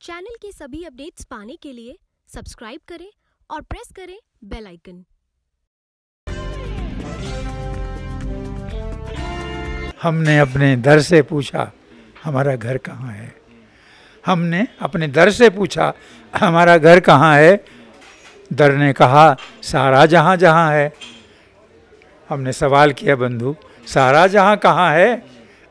Channel की सभी updates पाने के लिए सब्सक्राइब करें और प्रेस करें बेल आइकन। हमने अपने दर से पूछा हमारा घर कहाँ है। हमने अपने दर से पूछा हमारा घर कहाँ है। दर ने कहा सारा जहाँ जहाँ है। हमने सवाल किया बंधु सारा जहाँ कहाँ है।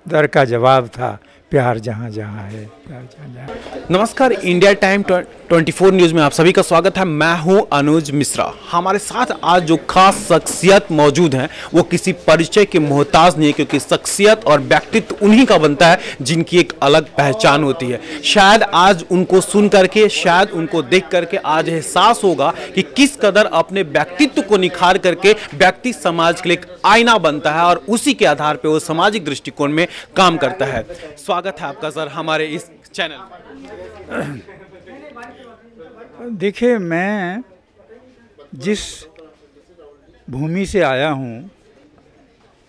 दर का जवाब था प्यार जहाँ जहाँ है, प्यार जहाँ जहाँ है। नमस्कार, इंडिया टाइम 24 न्यूज़ में आप सभी का स्वागत है। मैं हूं अनुज मिश्रा। हमारे साथ आज जो खास शख्सियत मौजूद हैं वो किसी परिचय के मोहताज नहीं है, क्योंकि शख्सियत और व्यक्तित्व उन्हीं का बनता है जिनकी एक अलग पहचान होती है। शायद आज उनको सुन करके, शायद उनको देख करके आज एहसास होगा कि किस कदर अपने व्यक्तित्व को निखार करके व्यक्ति समाज के लिए एक आईना बनता है और उसी के आधार पर वो सामाजिक दृष्टिकोण में काम करता है। स्वागत है आपका सर हमारे इस चैनल में। देखिए, मैं जिस भूमि से आया हूँ,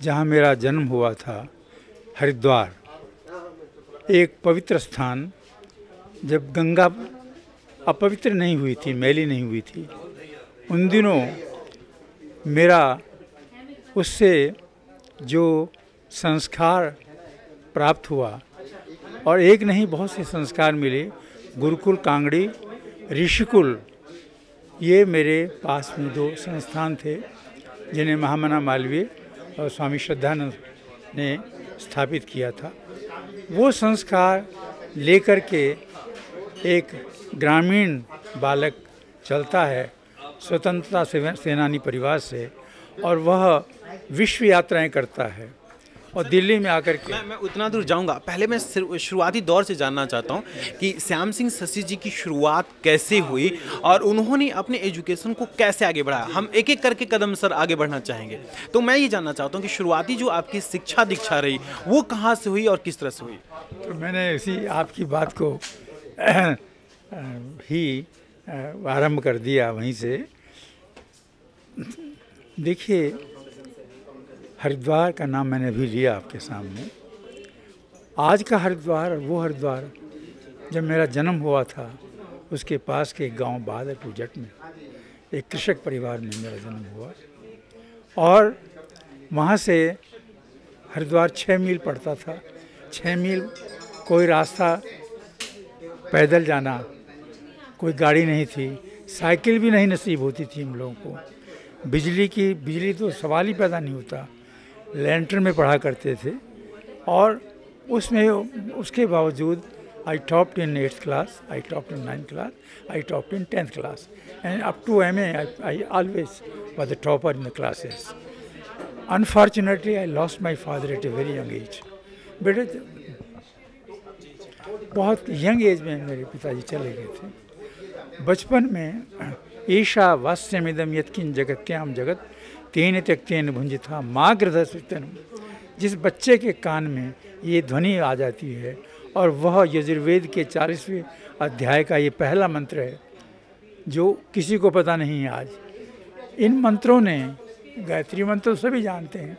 जहाँ मेरा जन्म हुआ था, हरिद्वार, एक पवित्र स्थान, जब गंगा अपवित्र नहीं हुई थी, मैली नहीं हुई थी, उन दिनों मेरा उससे जो संस्कार प्राप्त हुआ, और एक नहीं बहुत से संस्कार मिले। गुरुकुल कांगड़ी, ऋषिकुल, ये मेरे पास में दो संस्थान थे जिन्हें महामना मालवीय और स्वामी श्रद्धानंद ने स्थापित किया था। वो संस्कार लेकर के एक ग्रामीण बालक चलता है स्वतंत्रता सेनानी परिवार से, और वह विश्व यात्राएं करता है। और दिल्ली में आकर के मैं उतना दूर जाऊंगा, पहले मैं शुरुआती दौर से जानना चाहता हूं कि श्याम सिंह शशि जी की शुरुआत कैसे हुई और उन्होंने अपने एजुकेशन को कैसे आगे बढ़ाया। हम एक एक करके कदम सर आगे बढ़ना चाहेंगे, तो मैं ये जानना चाहता हूं कि शुरुआती जो आपकी शिक्षा दीक्षा रही वो कहाँ से हुई और किस तरह से हुई। तो मैंने इसी आपकी बात को ही आरंभ कर दिया वहीं से। देखिए, हरिद्वार का नाम मैंने अभी लिया आपके सामने। आज का हरिद्वार और वो हरिद्वार जब मेरा जन्म हुआ था, उसके पास के गांव बहादुरपुर जट में एक कृषक परिवार में मेरा जन्म हुआ, और वहाँ से हरिद्वार 6 मील पड़ता था। 6 मील कोई रास्ता पैदल जाना, कोई गाड़ी नहीं थी, साइकिल भी नहीं नसीब होती थी हम लोगों को। बिजली तो सवाल ही पैदा नहीं होता। लैंटर्न में पढ़ा करते थे, और उसमें उसके बावजूद I topped in 8th class, I topped in 9th class, I topped in 10th class, and up to MA I always was the topper in the classes. Unfortunately I lost my father at a very young age. बेटे, बहुत young age में मेरे पिताजी चले गए थे। बचपन में ईशा वास्यमिदम यत्किन जगत्याम जगत तेन त्यक्तेन भुंजिथा माग्रधस्वितन। जिस बच्चे के कान में ये ध्वनि आ जाती है, और वह यजुर्वेद के 40वें अध्याय का ये पहला मंत्र है जो किसी को पता नहीं है आज। इन मंत्रों ने, गायत्री मंत्र तो सभी जानते हैं,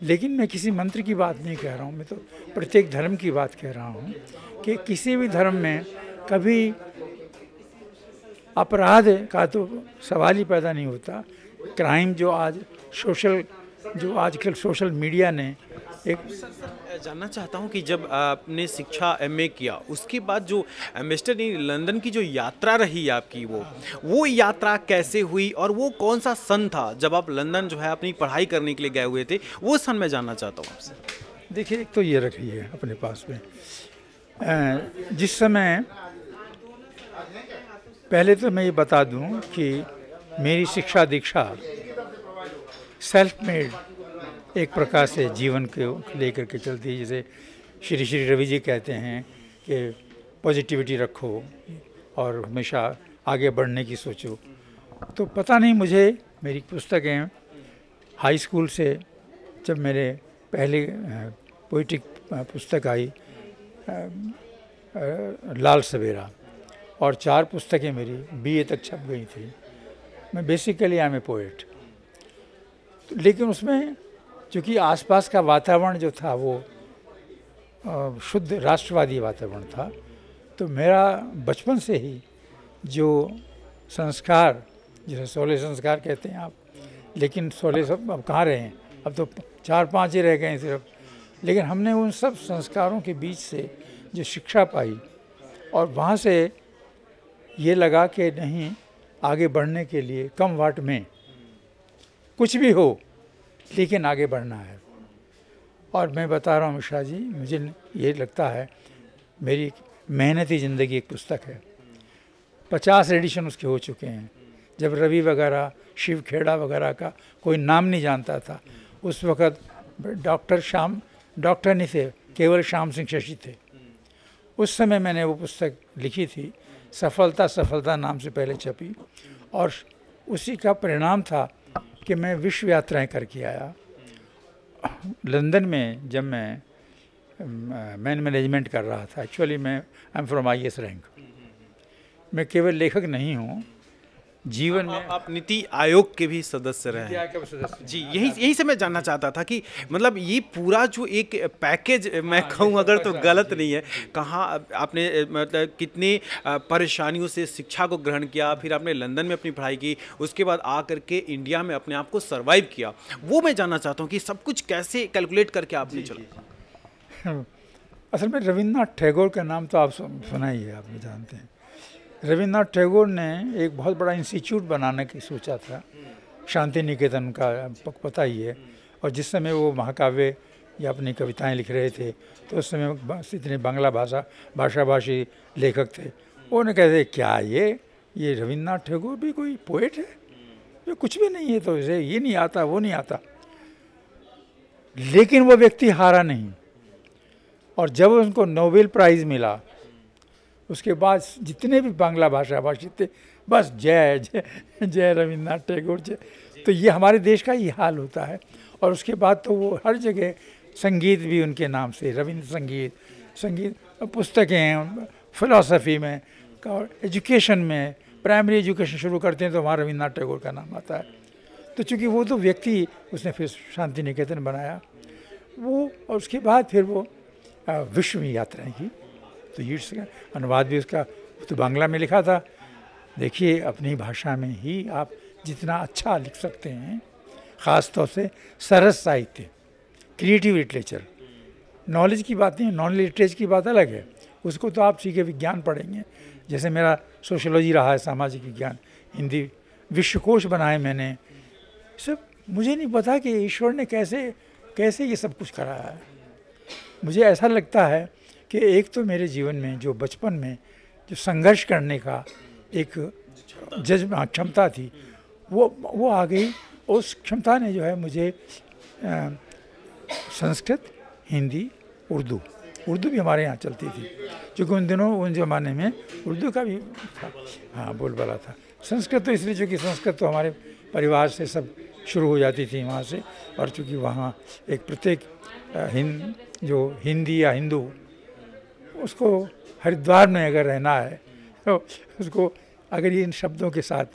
लेकिन मैं किसी मंत्र की बात नहीं कह रहा हूँ, मैं तो प्रत्येक धर्म की बात कह रहा हूँ कि किसी भी धर्म में कभी अपराध का तो सवाल ही पैदा नहीं होता। क्राइम जो आजकल सोशल मीडिया ने एक जानना चाहता हूं कि जब आपने शिक्षा MA किया, उसके बाद जो एम्बेसडर लंदन की जो यात्रा रही आपकी, वो यात्रा कैसे हुई और वो कौन सा सन था जब आप लंदन जो है अपनी पढ़ाई करने के लिए गए हुए थे, वो सन मैं जानना चाहता हूँ आपसे। देखिए, एक तो ये रखी है अपने पास में, जिस समय, पहले तो मैं ये बता दूं कि मेरी शिक्षा दीक्षा सेल्फ मेड एक प्रकार से जीवन को लेकर के चलती है। जैसे श्री रवि जी कहते हैं कि पॉजिटिविटी रखो और हमेशा आगे बढ़ने की सोचो। तो पता नहीं, मुझे मेरी पुस्तकें हाई स्कूल से, जब मेरे पहले पोइटिक पुस्तक आई लाल सवेरा, और 4 पुस्तकें मेरी BA तक छप गई थी। मैं basically I am a poet, लेकिन उसमें चूँकि आसपास का वातावरण जो था वो शुद्ध राष्ट्रवादी वातावरण था, तो मेरा बचपन से ही जो संस्कार, जिसे 16 संस्कार कहते हैं आप, लेकिन 16 सब अब कहाँ रहे हैं, अब तो 4-5 ही रह गए हैं सिर्फ। लेकिन हमने उन सब संस्कारों के बीच से जो शिक्षा पाई और वहाँ से ये लगा कि नहीं, आगे बढ़ने के लिए कम वाट में कुछ भी हो लेकिन आगे बढ़ना है। और मैं बता रहा हूँ मिश्रा जी, मुझे ये लगता है मेरी मेहनती ज़िंदगी एक पुस्तक है। 50 एडिशन उसके हो चुके हैं। जब रवि वगैरह, शिव खेड़ा वगैरह का कोई नाम नहीं जानता था, उस वक़्त डॉक्टर नहीं थे, केवल श्याम सिंह शशि थे। उस समय मैंने वो पुस्तक लिखी थी, सफलता नाम से पहले छपी, और उसी का परिणाम था कि मैं विश्व यात्राएं करके आया। लंदन में जब मैं मैनेजमेंट कर रहा था, एक्चुअली मैं I am from IAS rank, मैं केवल लेखक नहीं हूँ, जीवन में आप नीति आयोग के भी सदस्य रहे हैं। जी, यही से मैं जानना चाहता था कि मतलब ये पूरा जो एक पैकेज, मैं कहूँ अगर तो गलत नहीं है, कहाँ आपने मतलब कितने परेशानियों से शिक्षा को ग्रहण किया, फिर आपने लंदन में अपनी पढ़ाई की, उसके बाद आ करके इंडिया में अपने आप को सर्वाइव किया, वो मैं जानना चाहता हूँ कि सब कुछ कैसे कैलकुलेट करके आपने चला। असल में रविन्द्रनाथ टैगोर का नाम तो आप सुना ही है, आप जानते हैं। रविन्द्रनाथ टैगोर ने एक बहुत बड़ा इंस्टीट्यूट बनाने की सोचा था, शांति निकेतन का पता ही है। और जिस समय वो महाकाव्य या अपनी कविताएं लिख रहे थे, तो उस समय इतने बांग्ला भाषाभाषी लेखक थे, उन्होंने कहते क्या ये रविन्द्रनाथ टैगोर भी कोई पोएट है, ये कुछ भी नहीं है, तो इसे ये नहीं आता, वो नहीं आता। लेकिन वो व्यक्ति हारा नहीं, और जब उनको नोबेल प्राइज़ मिला, उसके बाद जितने भी बांग्ला भाषी थे, बस जय जय जय रविन्द्रनाथ टैगोर जय। तो ये हमारे देश का ही हाल होता है। और उसके बाद तो वो हर जगह, संगीत भी उनके नाम से, रविंद्र संगीत पुस्तकें हैं, फिलॉसफी में और एजुकेशन में, प्राइमरी एजुकेशन शुरू करते हैं तो वहाँ रविन्द्रनाथ टैगोर का नाम आता है। तो चूँकि वो तो व्यक्ति, उसने फिर शांति निकेतन बनाया वो, और उसके बाद फिर वो विश्व में यात्राएँ की। तो ये अनुवाद भी उसका तो बांग्ला में लिखा था। देखिए, अपनी भाषा में ही आप जितना अच्छा लिख सकते हैं, ख़ास तौर से सरस साहित्य, क्रिएटिव लिटरेचर, नॉलेज की बात नहीं, नॉन लिटरेचर की बात अलग है, उसको तो आप सीखे विज्ञान पढ़ेंगे। जैसे मेरा सोशियोलॉजी रहा है, सामाजिक विज्ञान, हिंदी विश्वकोश बनाए मैंने, सब मुझे नहीं पता कि ईश्वर ने कैसे ये सब कुछ कराया है। मुझे ऐसा लगता है कि एक तो मेरे जीवन में जो बचपन में जो संघर्ष करने का एक क्षमता थी, वो आ गई। उस क्षमता ने जो है मुझे संस्कृत, हिंदी, उर्दू भी हमारे यहाँ चलती थी, क्योंकि उन ज़माने में उर्दू का भी था, हाँ, बोलबाला था। संस्कृत तो इसलिए क्योंकि संस्कृत तो हमारे परिवार से सब शुरू हो जाती थी वहाँ से, और चूँकि वहाँ एक प्रत्येक जो हिंदी या हिंदू, उसको हरिद्वार में अगर रहना है तो उसको अगर ये इन शब्दों के साथ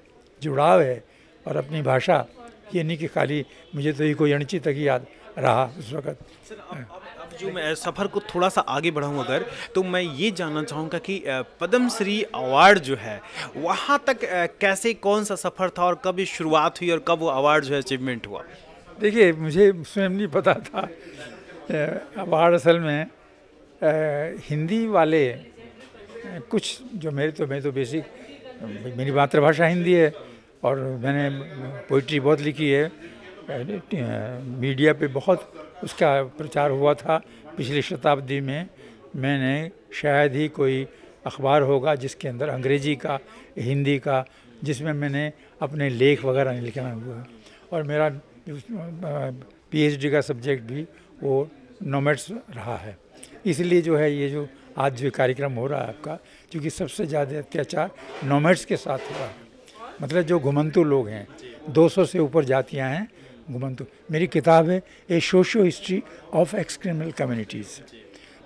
जुड़ाव है और अपनी भाषा, ये नहीं कि खाली मुझे तो ये कोई अणची तक ही याद रहा उस वक़्त। अब जो मैं सफ़र को थोड़ा सा आगे बढ़ाऊँ अगर, तो मैं ये जानना चाहूँगा कि पद्म श्री अवार्ड जो है वहाँ तक कैसे, कौन सा सफ़र था और कब ये शुरुआत हुई और कब वो अवार्ड जो है अचीवमेंट हुआ? देखिए, मुझे स्वयं नहीं पता था। अवार्ड असल में हिंदी वाले कुछ जो मैं तो बेसिक, मेरी मातृभाषा हिंदी है और मैंने पोइट्री बहुत लिखी है, मीडिया पे बहुत उसका प्रचार हुआ था पिछली शताब्दी में। मैंने शायद ही कोई अखबार होगा जिसके अंदर अंग्रेज़ी का, हिंदी का, जिसमें मैंने अपने लेख वगैरह लिखना हुआ है। और मेरा PhD का सब्जेक्ट भी वो नोमैड्स रहा है। इसलिए जो है ये जो आज जो कार्यक्रम हो रहा है आपका, क्योंकि सबसे ज़्यादा अत्याचार नोमैड्स के साथ हुआ है, मतलब जो घुमंतु लोग हैं, 200 से ऊपर जातियां हैं घुमंतु। मेरी किताब है a socio history of ex criminal communities,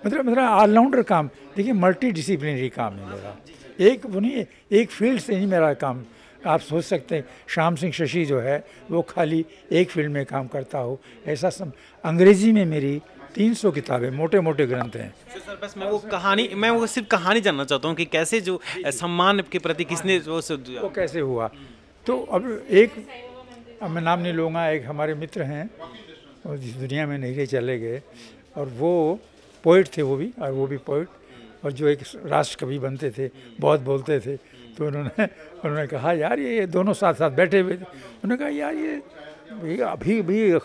मतलब ऑलराउंडर काम। देखिए, मल्टी डिसिप्लिनरी काम है मेरा, एक वो नहीं, एक फील्ड से नहीं मेरा काम। आप सोच सकते हैं श्याम सिंह शशि जो है वो खाली एक फील्ड में काम करता हो, ऐसा सब। अंग्रेज़ी में मेरी 300 किताबें, मोटे मोटे ग्रंथ हैं। सर बस मैं वो सिर्फ कहानी जानना चाहता हूँ कि कैसे जो सम्मान के प्रति किसने वो कैसे हुआ। तो अब मैं नाम नहीं लूँगा, एक हमारे मित्र हैं, वो इस दुनिया में नहीं रहे, चले गए, और वो पोइट थे, वो भी पोइट, और जो एक राष्ट्र कवि बनते थे, बहुत बोलते थे। तो उन्होंने कहा यार ये दोनों साथ साथ बैठे हुए थे। उन्होंने कहा यार ये अभी भी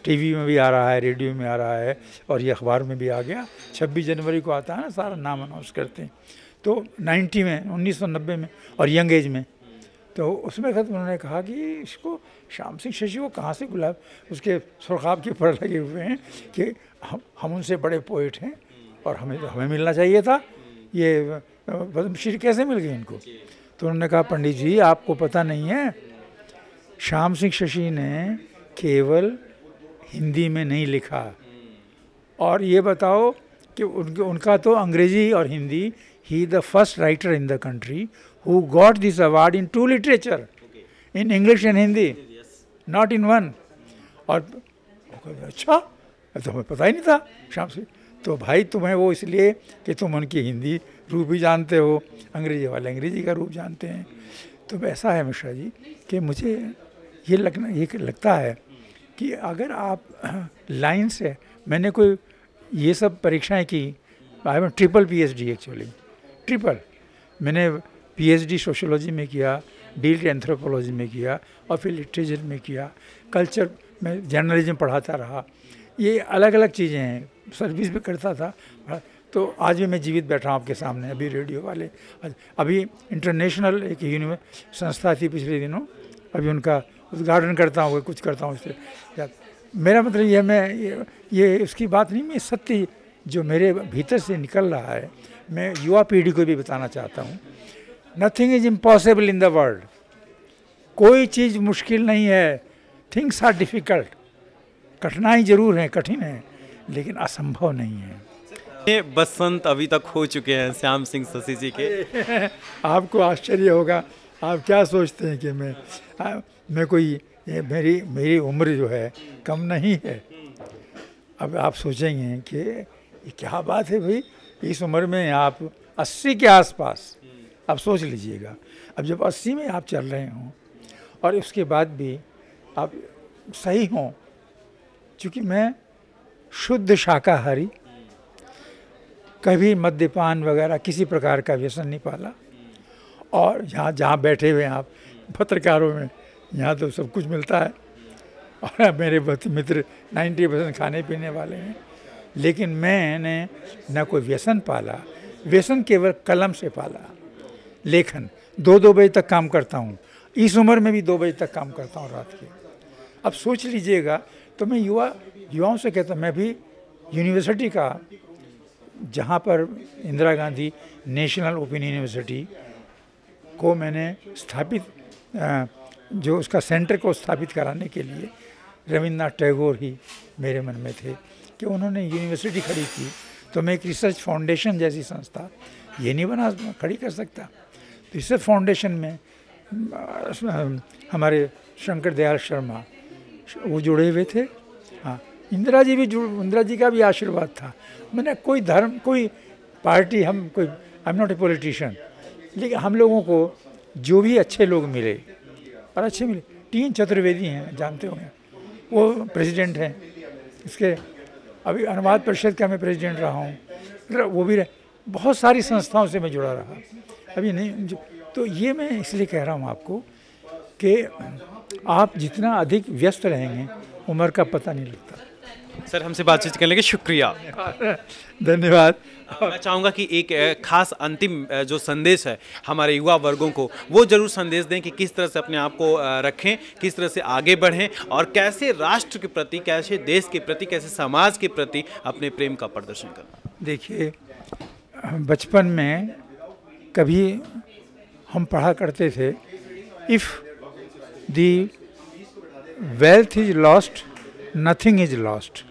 टीवी में भी आ रहा है, रेडियो में आ रहा है, और ये अखबार में भी आ गया। 26 जनवरी को आता है ना, सारा नाम अनाउंस करते हैं। तो 1990 में और यंग एज में, तो उसमें उन्होंने कहा कि इसको श्याम सिंह शशि को कहाँ से गुलाब उसके सुरखाब के पर लगे हुए हैं कि हम उनसे बड़े पोइट हैं और हमें मिलना चाहिए था, ये पद्मश्री कैसे मिल गई इनको। तो उन्होंने कहा पंडित जी आपको पता नहीं है, श्याम सिंह शशि ने केवल हिंदी में नहीं लिखा, और ये बताओ कि उनका तो अंग्रेजी और Hindi, he the first writer in the country who got this award in 2 literature, in English and Hindi, not in 1। और अच्छा तो हमें पता ही नहीं था श्याम सिंह। तो भाई तुम्हें वो इसलिए कि तुम उनकी हिंदी रूप भी जानते हो, अंग्रेजी वाले अंग्रेजी का रूप जानते हैं। तो ऐसा है मिश्रा जी कि मुझे ये लगता है कि अगर आप लाइन से, मैंने कोई ये सब परीक्षाएं की, I am triple PhD actually, triple. मैंने PhD सोशियोलॉजी में किया, डील एंथ्रोपोलॉजी में किया, और फिर लिटरेचर में किया, कल्चर में जर्नलिज्म पढ़ाता रहा। ये अलग अलग चीज़ें हैं, सर्विस भी करता था। तो आज भी मैं जीवित बैठा हूँ आपके सामने, अभी रेडियो वाले, अभी इंटरनेशनल एक संस्था थी पिछले दिनों, अभी उनका उद्घाटन करता हूँ, कुछ करता हूँ इससे। मेरा मतलब ये मैं ये उसकी बात नहीं, मैं सत्य जो मेरे भीतर से निकल रहा है, मैं युवा पीढ़ी को भी बताना चाहता हूँ। Nothing is impossible in the world, कोई चीज़ मुश्किल नहीं है। थिंग्स आर डिफ़िकल्ट, कठिनाई जरूर है, कठिन है, लेकिन असंभव नहीं है। ये बसंत अभी तक हो चुके हैं श्याम सिंह शशि जी के। आपको आश्चर्य होगा, आप क्या सोचते हैं कि मैं कोई मेरी उम्र जो है कम नहीं है। अब आप सोचेंगे कि ये क्या बात है भाई, इस उम्र में आप 80 के आसपास, अब सोच लीजिएगा। अब जब 80 में आप चल रहे हों और उसके बाद भी आप सही हों, चूँकि मैं शुद्ध शाकाहारी, कभी मद्यपान वगैरह किसी प्रकार का व्यसन नहीं पाला, और जहाँ बैठे हुए हैं आप पत्रकारों में, यहाँ तो सब कुछ मिलता है, और मेरे मित्र 90% खाने पीने वाले हैं। लेकिन मैंने न कोई व्यसन पाला, व्यसन केवल कलम से पाला। लेखन 2-2 बजे तक काम करता हूँ, इस उम्र में भी 2 बजे तक काम करता हूँ रात के। अब सोच लीजिएगा, तो मैं युवाओं से कहता हूँ, मैं भी यूनिवर्सिटी का, जहाँ पर Indira Gandhi national open university को मैंने स्थापित, जो उसका सेंटर को स्थापित कराने के लिए रविन्द्रनाथ टैगोर ही मेरे मन में थे कि उन्होंने यूनिवर्सिटी खड़ी की, तो मैं एक रिसर्च फाउंडेशन जैसी संस्था ये नहीं खड़ी कर सकता। रिसर्च फाउंडेशन में हमारे शंकर दयाल शर्मा वो जुड़े हुए थे। हाँ, इंदिरा जी का भी आशीर्वाद था। मैंने कोई धर्म, कोई party, I am not a politician, लेकिन हम लोगों को जो भी अच्छे लोग मिले, और अच्छे मिले। टी चतुर्वेदी हैं, जानते होंगे, वो प्रेसिडेंट हैं इसके, अभी अनुवाद परिषद का मैं प्रेसिडेंट रहा हूँ, वो भी बहुत सारी संस्थाओं से मैं जुड़ा रहा, अभी नहीं। तो ये मैं इसलिए कह रहा हूँ आपको कि आप जितना अधिक व्यस्त रहेंगे, उम्र का पता नहीं लगता। सर, हमसे बातचीत करने के शुक्रिया, धन्यवाद। मैं चाहूँगा कि एक खास अंतिम जो संदेश है हमारे युवा वर्गों को, वो जरूर संदेश दें कि किस तरह से अपने आप को रखें, किस तरह से आगे बढ़ें, और कैसे राष्ट्र के प्रति, कैसे देश के प्रति, कैसे समाज के प्रति अपने प्रेम का प्रदर्शन करें। देखिए, बचपन में कभी हम पढ़ा करते थे, if the wealth is lost nothing is lost,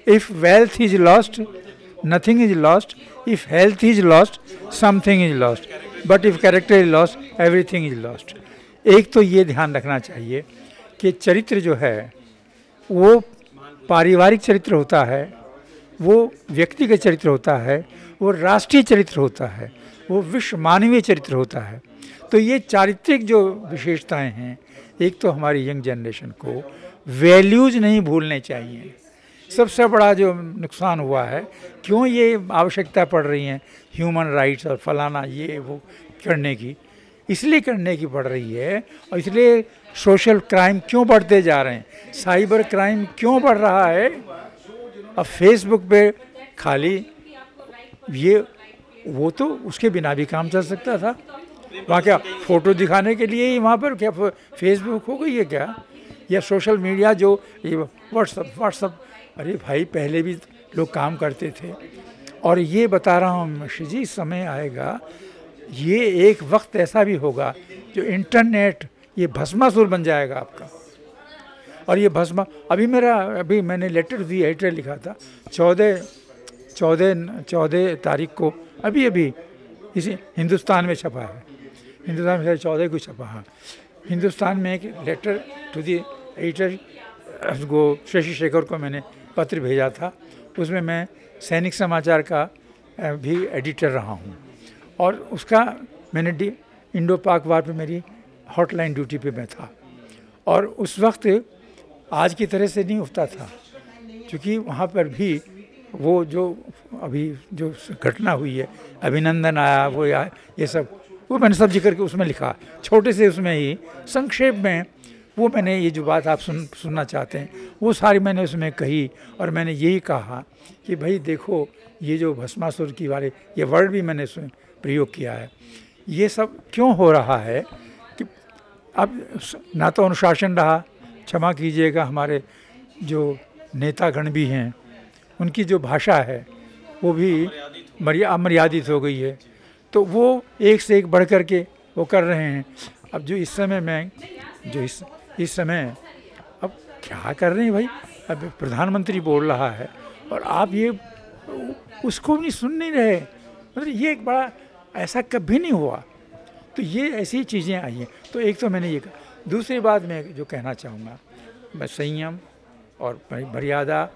if wealth is lost nothing is lost, if health is lost something is lost, but if character is lost everything is lost। एक तो ये ध्यान रखना चाहिए कि चरित्र जो है वो पारिवारिक चरित्र होता है, वो व्यक्तिगत चरित्र होता है, वो राष्ट्रीय चरित्र होता है, वो विश्व मानवीय चरित्र होता है। तो ये चारित्रिक जो विशेषताएं हैं, एक तो हमारी यंग जनरेशन को वैल्यूज़ नहीं भूलने चाहिए। सबसे बड़ा जो नुकसान हुआ है, क्यों ये आवश्यकता पड़ रही है ह्यूमन राइट्स और फलाना ये वो करने की, इसलिए करने की पड़ रही है, और इसलिए सोशल क्राइम क्यों बढ़ते जा रहे हैं, साइबर क्राइम क्यों बढ़ रहा है। अब फेसबुक पे खाली ये वो तो उसके बिना भी काम चल सकता था, वहाँ क्या फ़ोटो दिखाने के लिए ही वहाँ पर क्या फेसबुक हो गई है क्या, या सोशल मीडिया जो ये व्हाट्सअप। अरे भाई पहले भी लोग काम करते थे, और ये बता रहा हूँ मिश्र जी, समय आएगा, ये एक वक्त ऐसा भी होगा जो इंटरनेट ये भस्मासुर बन जाएगा आपका। और ये अभी मैंने लेटर दी एडिटर लिखा था 14 तारीख को, अभी इसी हिंदुस्तान में छपा है, हिंदुस्तान में 14 को छपा। हाँ, हिंदुस्तान में एक लेटर टू दी एडिटर को, शशि शेखर को मैंने पत्र भेजा था। उसमें मैं सैनिक समाचार का भी एडिटर रहा हूँ, और उसका मैंने इंडो पाक वार पे मेरी हॉटलाइन ड्यूटी पे मैं था, और उस वक्त आज की तरह से नहीं होता था, क्योंकि वहाँ पर भी वो जो अभी जो घटना हुई है, अभिनंदन आया, वो ये सब, वो मैंने सब जिक्र के उसमें लिखा, छोटे से उसमें ही संक्षेप में वो मैंने ये जो बात आप सुनना चाहते हैं वो सारी मैंने उसमें कही। और मैंने यही कहा कि भाई देखो, ये जो भस्मासुर की वाले ये वर्ड भी मैंने प्रयोग किया है, ये सब क्यों हो रहा है कि अब ना तो अनुशासन रहा, क्षमा कीजिएगा, हमारे जो नेतागण भी हैं उनकी जो भाषा है वो भी अमर्यादित हो गई है, तो वो एक से एक बढ़ कर के वो कर रहे हैं। अब जो इस समय में जो इस समय अब क्या कर रहे हैं भाई, अब प्रधानमंत्री बोल रहा है और आप ये उसको भी सुन नहीं रहे, मतलब ये एक बड़ा ऐसा कभी नहीं हुआ। तो ये ऐसी चीज़ें आई हैं। तो एक तो मैंने ये कहा, दूसरी बात मैं जो कहना चाहूँगा, मैं संयम और मर्यादा,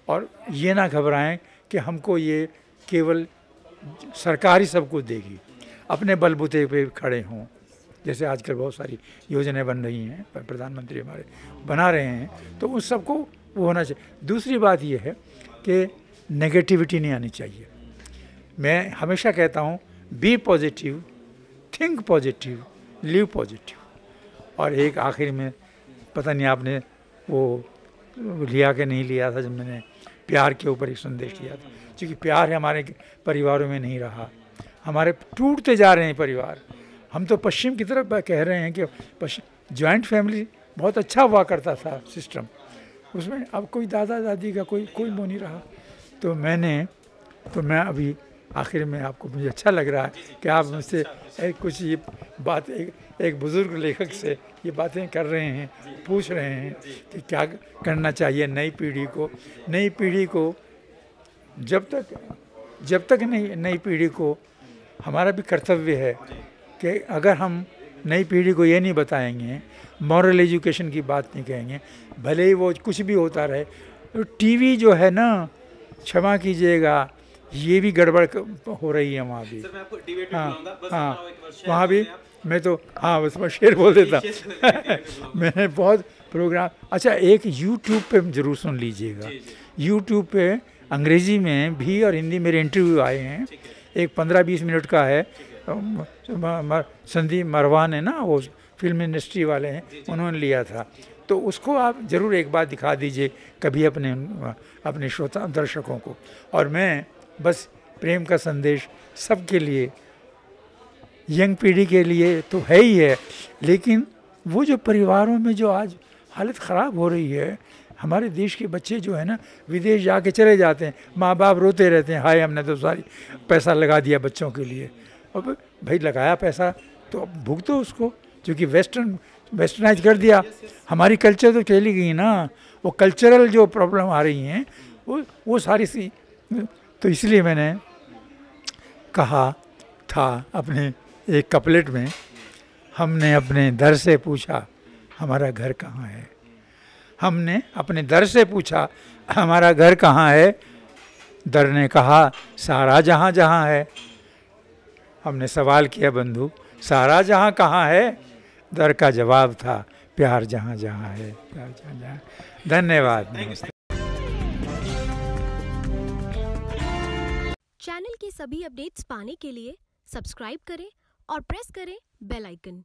और ये ना घबराएं कि हमको ये केवल सरकार ही सबको देगी, अपने बलबूते पे खड़े हों। जैसे आजकल बहुत सारी योजनाएं बन रही हैं, प्रधानमंत्री हमारे बना रहे हैं, तो उन सबको वो होना चाहिए। दूसरी बात ये है कि नेगेटिविटी नहीं आनी चाहिए। मैं हमेशा कहता हूँ, be positive, think positive, live positive. और एक आखिर में, पता नहीं आपने वो लिया कि नहीं लिया था, जब मैंने प्यार के ऊपर एक संदेश दिया था, क्योंकि प्यार हमारे परिवारों में नहीं रहा, हमारे टूटते जा रहे हैं परिवार। हम तो पश्चिम की तरफ कह रहे हैं कि जॉइंट फैमिली बहुत अच्छा हुआ करता था सिस्टम, उसमें अब कोई दादा दादी का कोई मोह नहीं रहा। तो मैं अभी आखिर में आपको, मुझे अच्छा लग रहा है कि आप मुझसे कुछ ये बात एक बुज़ुर्ग लेखक से ये बातें कर रहे हैं, पूछ रहे हैं कि क्या करना चाहिए नई पीढ़ी को। जब तक नई पीढ़ी को, हमारा भी कर्तव्य है कि अगर हम नई पीढ़ी को ये नहीं बताएंगे, मॉरल एजुकेशन की बात नहीं कहेंगे, भले ही वो कुछ भी होता रहे। तो टीवी जो है ना, क्षमा कीजिएगा, ये भी गड़बड़ हो रही है वहाँ भी। हाँ, वहाँ भी मैं तो बस मैं शेर बोल देता मैंने बहुत प्रोग्राम। अच्छा, एक यूट्यूब पे जरूर सुन लीजिएगा, यूट्यूब पे अंग्रेज़ी में भी और हिंदी मेरे इंटरव्यू आए हैं। एक 15-20 मिनट का है, संदीप मरवान है ना, वो फिल्म इंडस्ट्री वाले हैं, उन्होंने लिया था। तो उसको आप ज़रूर एक बार दिखा दीजिए कभी अपने श्रोता दर्शकों को। और मैं बस प्रेम का संदेश सबके लिए, यंग पीढ़ी के लिए तो है ही है, लेकिन वो जो परिवारों में जो आज हालत ख़राब हो रही है, हमारे देश के बच्चे जो है ना, विदेश जाके चले जाते हैं, माँ बाप रोते रहते हैं, हाय हमने तो सारी पैसा लगा दिया बच्चों के लिए। और भाई लगाया पैसा तो अब भुगतो उसको, क्योंकि वेस्टर्नाइज कर दिया, हमारी कल्चर तो चली गई ना। वो कल्चरल जो प्रॉब्लम आ रही हैं वो सारी सी। तो इसलिए मैंने कहा था अपने एक कपलेट में, हमने अपने दर से पूछा हमारा घर कहाँ है, हमने अपने दर से पूछा, हमारा घर कहाँ है? दर ने कहा, सारा जहाँ जहाँ है। हमने सवाल किया, बंधु सारा जहाँ कहाँ है? दर का जवाब था, प्यार जहाँ जहाँ है, प्यार जहाँ जहाँ। धन्यवाद। चैनल की सभी अपडेट्स पाने के लिए सब्सक्राइब करें और प्रेस करें बेल आइकन।